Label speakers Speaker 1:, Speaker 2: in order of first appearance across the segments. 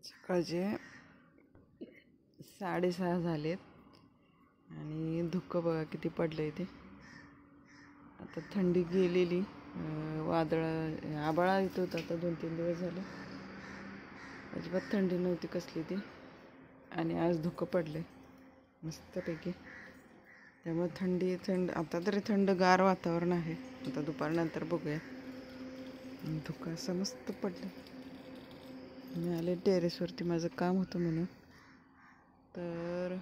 Speaker 1: सकाळचे 6:30 झालेत आणि धुकं बघा किती पडलं आहे ते. आता थंडी गेलेली, वादळ आभाळा येत होतं. आता 2-3 दिवस झाले अजिबात थंडी नव्हती कसली ती, आणि आज धुकं पडलं आहे मस्तपैकी. त्यामुळे थंड आता तरी थंडगार वातावरण आहे. आता दुपारनंतर बघूया. धुकं असं मस्त पडलं. मी आले टेरेसवरती, माझं काम होतं म्हणून. तर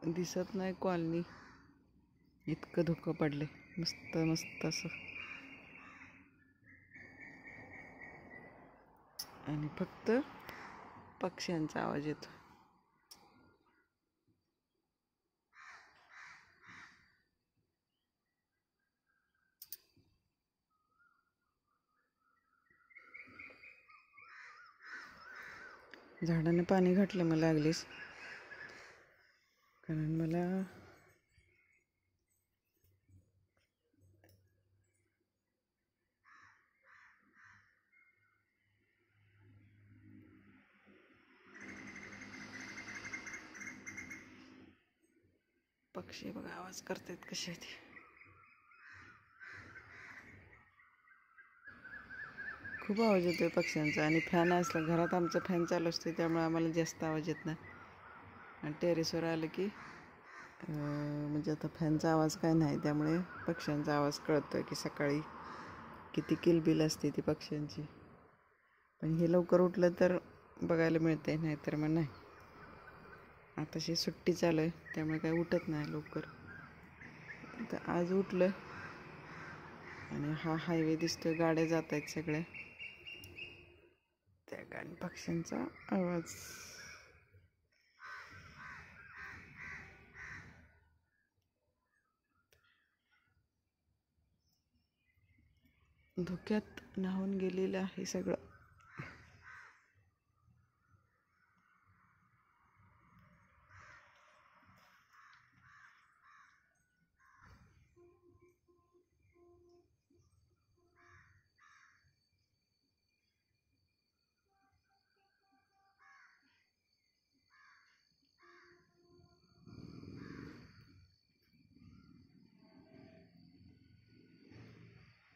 Speaker 1: दिसत नाही कॉलनी, इतकं धुकं पडले. मस्त मस्त असं, आणि फक्त पक्ष्यांचा आवाज येतो. झाडानं पाणी घातलं मला लागलीच, कारण मला पक्षी बघा आवाज करतात कसे ते. खूप आवाज येतोय पक्ष्यांचा. आणि फॅन असला घरात, आमचा फॅन चालू असतो त्यामुळे आम्हाला जास्त आवाज येत नाही. आणि टेरेसवर आलं की म्हणजे आता फॅनचा आवाज काय नाही, त्यामुळे पक्ष्यांचा आवाज कळतोय की सकाळी किती किलबिल असते ती पक्ष्यांची. पण हे लवकर उठलं तर बघायला मिळते, नाहीतर मग नाही. आताशी सुट्टी चालू आहे त्यामुळे काही उठत नाही लवकर. तर आज उठलं आणि हा हायवे दिसतोय, गाड्या जात आहेत सगळ्या, त्या गाडी पक्ष्यांचा आवाज. धुक्यात न्हावून गेलेलं आहे सगळं.